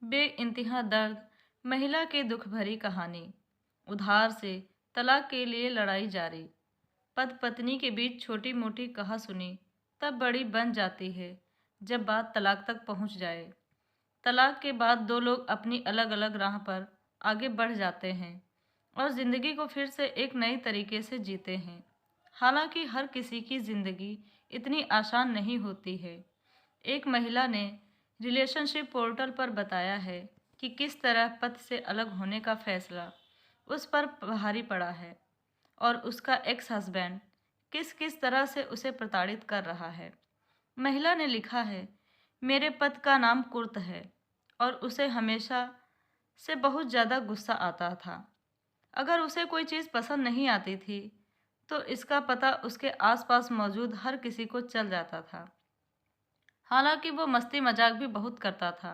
बेइंतहा दर्द, महिला की दुख भरी कहानी। उधार से तलाक के लिए लड़ाई जारी। पति पत्नी के बीच छोटी मोटी कहा सुनी तब बड़ी बन जाती है जब बात तलाक तक पहुंच जाए। तलाक के बाद दो लोग अपनी अलग अलग राह पर आगे बढ़ जाते हैं और जिंदगी को फिर से एक नई तरीके से जीते हैं। हालांकि हर किसी की जिंदगी इतनी आसान नहीं होती है। एक महिला ने रिलेशनशिप पोर्टल पर बताया है कि किस तरह पति से अलग होने का फैसला उस पर भारी पड़ा है और उसका एक्स हस्बैंड किस किस तरह से उसे प्रताड़ित कर रहा है। महिला ने लिखा है, मेरे पति का नाम कुर्त है और उसे हमेशा से बहुत ज़्यादा गुस्सा आता था। अगर उसे कोई चीज़ पसंद नहीं आती थी तो इसका पता उसके आसपास मौजूद हर किसी को चल जाता था। हालांकि वो मस्ती मजाक भी बहुत करता था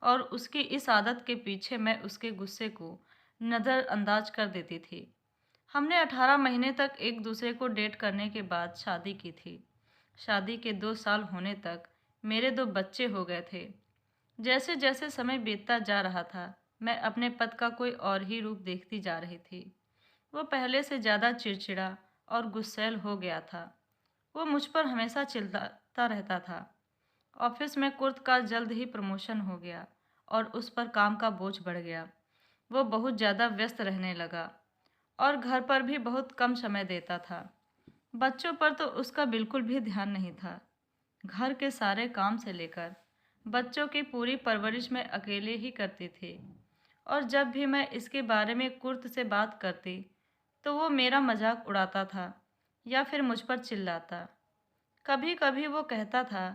और उसकी इस आदत के पीछे मैं उसके गुस्से को नज़रअंदाज कर देती थी। हमने 18 महीने तक एक दूसरे को डेट करने के बाद शादी की थी। शादी के 2 साल होने तक मेरे 2 बच्चे हो गए थे। जैसे जैसे समय बीतता जा रहा था मैं अपने पति का कोई और ही रूप देखती जा रही थी। वो पहले से ज़्यादा चिड़चिड़ा और गुस्सैल हो गया था। वो मुझ पर हमेशा चिल्लाता रहता था। ऑफिस में कुर्त का जल्द ही प्रमोशन हो गया और उस पर काम का बोझ बढ़ गया। वो बहुत ज़्यादा व्यस्त रहने लगा और घर पर भी बहुत कम समय देता था। बच्चों पर तो उसका बिल्कुल भी ध्यान नहीं था। घर के सारे काम से लेकर बच्चों की पूरी परवरिश मैं अकेले ही करती थी और जब भी मैं इसके बारे में कुर्त से बात करती तो वो मेरा मजाक उड़ाता था या फिर मुझ पर चिल्लाता। कभी कभी वो कहता था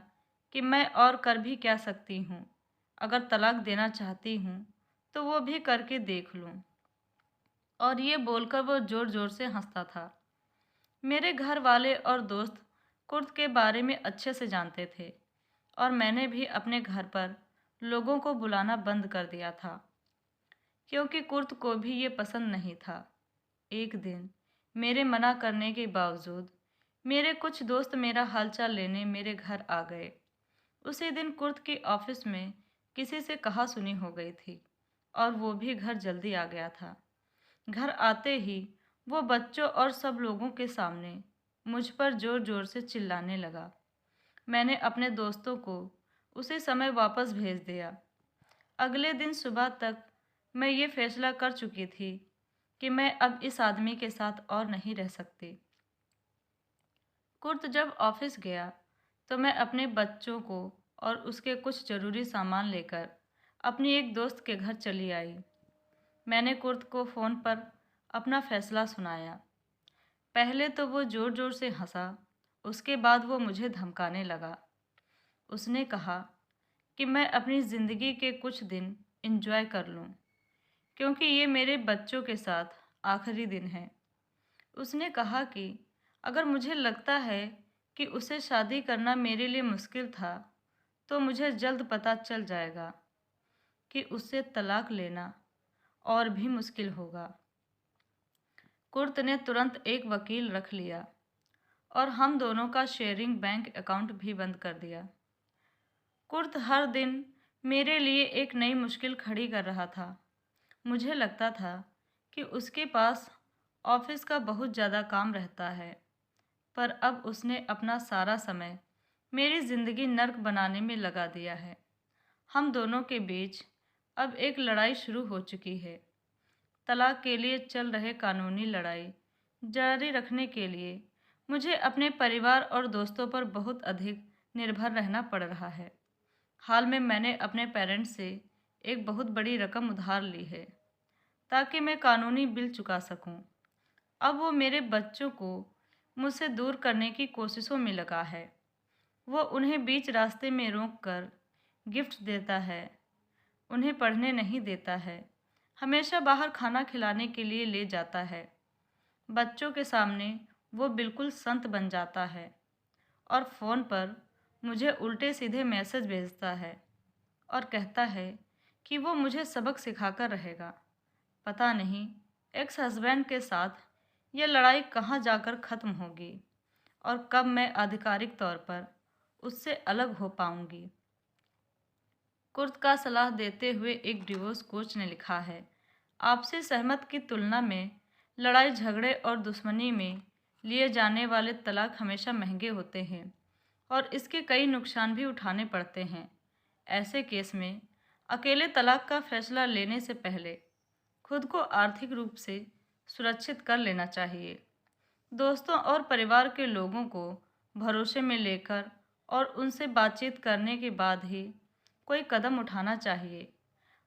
कि मैं और कर भी क्या सकती हूँ, अगर तलाक देना चाहती हूँ तो वो भी करके देख लूँ। और ये बोलकर वो ज़ोर ज़ोर से हंसता था। मेरे घर वाले और दोस्त कुर्द के बारे में अच्छे से जानते थे और मैंने भी अपने घर पर लोगों को बुलाना बंद कर दिया था क्योंकि कुर्द को भी ये पसंद नहीं था। एक दिन मेरे मना करने के बावजूद मेरे कुछ दोस्त मेरा हालचाल लेने मेरे घर आ गए। उसी दिन कुर्द की ऑफिस में किसी से कहा सुनी हो गई थी और वो भी घर जल्दी आ गया था। घर आते ही वो बच्चों और सब लोगों के सामने मुझ पर जोर जोर से चिल्लाने लगा। मैंने अपने दोस्तों को उसी समय वापस भेज दिया। अगले दिन सुबह तक मैं ये फैसला कर चुकी थी कि मैं अब इस आदमी के साथ और नहीं रह सकती। कुर्त जब ऑफिस गया तो मैं अपने बच्चों को और उसके कुछ ज़रूरी सामान लेकर अपनी एक दोस्त के घर चली आई। मैंने कुर्त को फ़ोन पर अपना फ़ैसला सुनाया। पहले तो वो ज़ोर ज़ोर से हंसा, उसके बाद वो मुझे धमकाने लगा। उसने कहा कि मैं अपनी ज़िंदगी के कुछ दिन एंजॉय कर लूँ क्योंकि ये मेरे बच्चों के साथ आखिरी दिन है। उसने कहा कि अगर मुझे लगता है कि उसे शादी करना मेरे लिए मुश्किल था तो मुझे जल्द पता चल जाएगा कि उससे तलाक लेना और भी मुश्किल होगा। कुर्त ने तुरंत एक वकील रख लिया और हम दोनों का शेयरिंग बैंक अकाउंट भी बंद कर दिया। कुर्त हर दिन मेरे लिए एक नई मुश्किल खड़ी कर रहा था। मुझे लगता था कि उसके पास ऑफिस का बहुत ज़्यादा काम रहता है, पर अब उसने अपना सारा समय मेरी ज़िंदगी नर्क बनाने में लगा दिया है। हम दोनों के बीच अब एक लड़ाई शुरू हो चुकी है। तलाक के लिए चल रहे कानूनी लड़ाई जारी रखने के लिए मुझे अपने परिवार और दोस्तों पर बहुत अधिक निर्भर रहना पड़ रहा है। हाल में मैंने अपने पेरेंट्स से एक बहुत बड़ी रकम उधार ली है ताकि मैं कानूनी बिल चुका सकूं। अब वो मेरे बच्चों को मुझसे दूर करने की कोशिशों में लगा है। वो उन्हें बीच रास्ते में रोक कर गिफ्ट देता है, उन्हें पढ़ने नहीं देता है, हमेशा बाहर खाना खिलाने के लिए ले जाता है। बच्चों के सामने वो बिल्कुल संत बन जाता है और फ़ोन पर मुझे उल्टे सीधे मैसेज भेजता है और कहता है कि वो मुझे सबक सिखाकर रहेगा। पता नहीं एक्स हस्बैंड के साथ ये लड़ाई कहाँ जाकर ख़त्म होगी और कब मैं आधिकारिक तौर पर उससे अलग हो पाऊंगी। कुर्द का सलाह देते हुए एक डिवोर्स कोच ने लिखा है, आपसी सहमत की तुलना में लड़ाई झगड़े और दुश्मनी में लिए जाने वाले तलाक हमेशा महंगे होते हैं और इसके कई नुकसान भी उठाने पड़ते हैं। ऐसे केस में अकेले तलाक का फैसला लेने से पहले खुद को आर्थिक रूप से सुरक्षित कर लेना चाहिए। दोस्तों और परिवार के लोगों को भरोसे में लेकर और उनसे बातचीत करने के बाद ही कोई कदम उठाना चाहिए।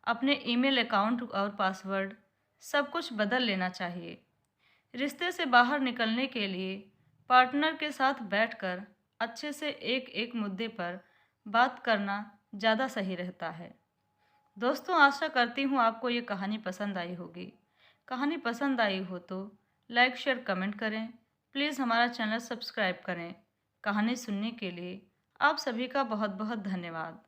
अपने ईमेल अकाउंट और पासवर्ड सब कुछ बदल लेना चाहिए। रिश्ते से बाहर निकलने के लिए पार्टनर के साथ बैठकर अच्छे से एक एक मुद्दे पर बात करना ज़्यादा सही रहता है। दोस्तों, आशा करती हूँ आपको ये कहानी पसंद आई होगी। कहानी पसंद आई हो तो लाइक शेयर कमेंट करें। प्लीज़ हमारा चैनल सब्सक्राइब करें। कहानी सुनने के लिए आप सभी का बहुत बहुत धन्यवाद।